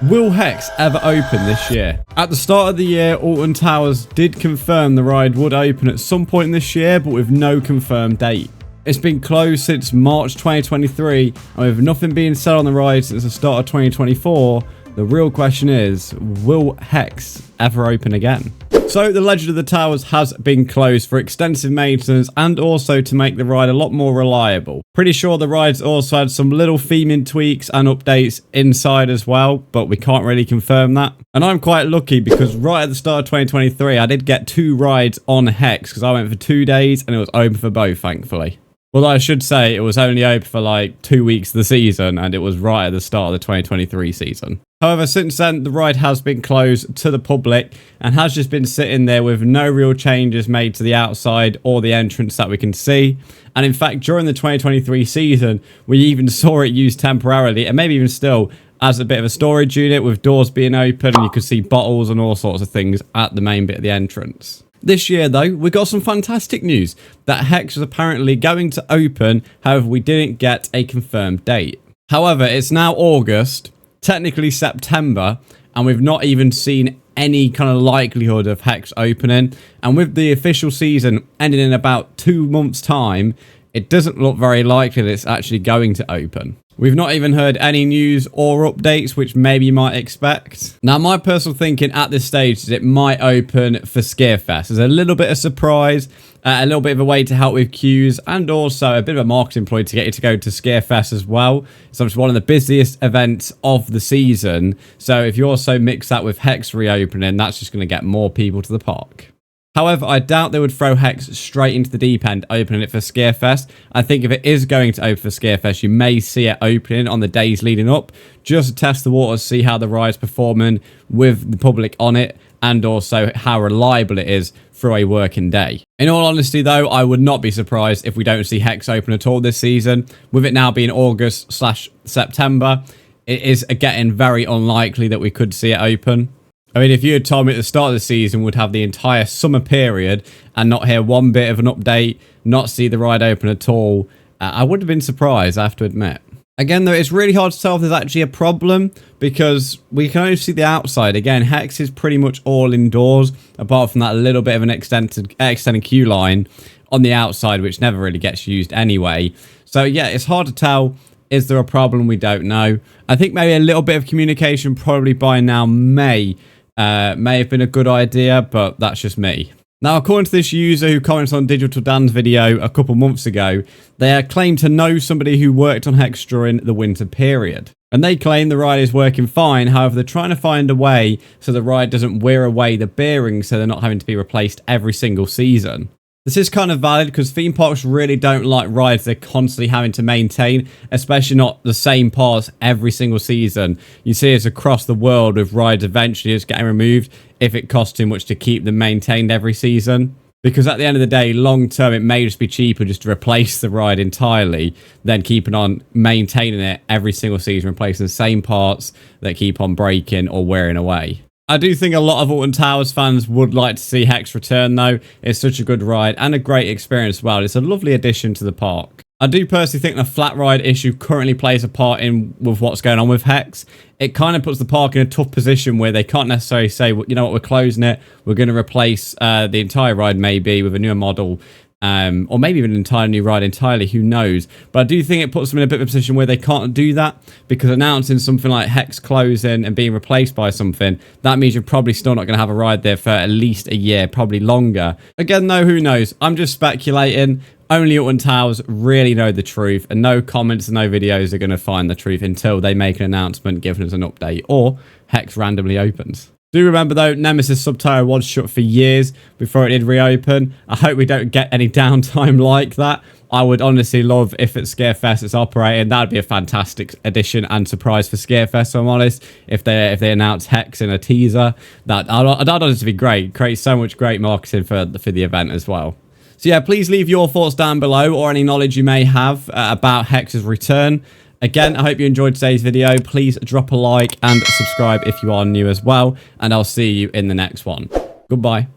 Will HEX ever open this year? At the start of the year, Alton Towers did confirm the ride would open at some point this year, but with no confirmed date. It's been closed since March 2023, and with nothing being said on the ride since the start of 2024, the real question is, will HEX ever open again? So the Legend of the Towers has been closed for extensive maintenance and also to make the ride a lot more reliable. Pretty sure the ride's also had some little theming tweaks and updates inside as well, but we can't really confirm that. And I'm quite lucky because right at the start of 2023, I did get 2 rides on HEX because I went for 2 days and it was open for both, thankfully. Although I should say it was only open for like 2 weeks of the season and it was right at the start of the 2023 season. However, since then, the ride has been closed to the public and has just been sitting there with no real changes made to the outside or the entrance that we can see. And in fact, during the 2023 season, we even saw it used temporarily and maybe even still as a bit of a storage unit with doors being open and you could see bottles and all sorts of things at the main bit of the entrance. This year, though, we got some fantastic news that HEX was apparently going to open, however, we didn't get a confirmed date. However, it's now August, technically September, and we've not even seen any kind of likelihood of HEX opening. And with the official season ending in about 2 months' time, it doesn't look very likely that it's actually going to open. We've not even heard any news or updates, which maybe you might expect. Now, my personal thinking at this stage is it might open for Scarefest. There's a little bit of surprise, a little bit of a way to help with queues, and also a bit of a marketing ploy to get you to go to Scarefest as well. It's obviously one of the busiest events of the season. So if you also mix that with HEX reopening, that's just going to get more people to the park. However, I doubt they would throw HEX straight into the deep end, opening it for Scarefest. I think if it is going to open for Scarefest, you may see it opening on the days leading up, just to test the waters, see how the ride's performing with the public on it, and also how reliable it is through a working day. In all honesty, though, I would not be surprised if we don't see HEX open at all this season. With it now being August/September, it is getting very unlikely that we could see it open. I mean, if you had told me at the start of the season we'd have the entire summer period and not hear one bit of an update, not see the ride open at all, I would have been surprised, I have to admit. Again, though, it's really hard to tell if there's actually a problem because we can only see the outside. Again, HEX is pretty much all indoors, apart from that little bit of an extended queue line on the outside, which never really gets used anyway. So, yeah, it's hard to tell. Is there a problem? We don't know. I think maybe a little bit of communication probably by now may have been a good idea, but that's just me. Now, according to this user who commented on Digital Dan's video a couple months ago, they claim to know somebody who worked on HEX during the winter period. And they claim the ride is working fine, however, they're trying to find a way so the ride doesn't wear away the bearings so they're not having to be replaced every single season. This is kind of valid because theme parks really don't like rides they're constantly having to maintain, especially not the same parts every single season. You see it across the world with rides eventually just getting removed if it costs too much to keep them maintained every season. Because at the end of the day, long term, it may just be cheaper just to replace the ride entirely than keeping on maintaining it every single season, replacing the same parts that keep on breaking or wearing away. I do think a lot of Alton Towers fans would like to see HEX return, though. It's such a good ride and a great experience as well. It's a lovely addition to the park. I do personally think the flat ride issue currently plays a part in with what's going on with HEX. It kind of puts the park in a tough position where they can't necessarily say, well, you know what, we're closing it. We're going to replace the entire ride maybe with a newer model. Or maybe even an entire new ride entirely, who knows. But I do think it puts them in a bit of a position where they can't do that, because announcing something like HEX closing and being replaced by something, that means you're probably still not going to have a ride there for at least a year, probably longer. Again, though, who knows? I'm just speculating. Only Alton Towers really know the truth, and no comments and no videos are going to find the truth until they make an announcement giving us an update, or HEX randomly opens. Do remember, though, Nemesis Subtower was shut for years before it did reopen. I hope we don't get any downtime like that. I would honestly love if at Scarefest it's operating. That would be a fantastic addition and surprise for Scarefest, if I'm honest. If they announce HEX in a teaser, that'd honestly be great. Create so much great marketing for the event as well. So yeah, please leave your thoughts down below or any knowledge you may have about HEX's return. Again, I hope you enjoyed today's video. Please drop a like and subscribe if you are new as well. And I'll see you in the next one. Goodbye.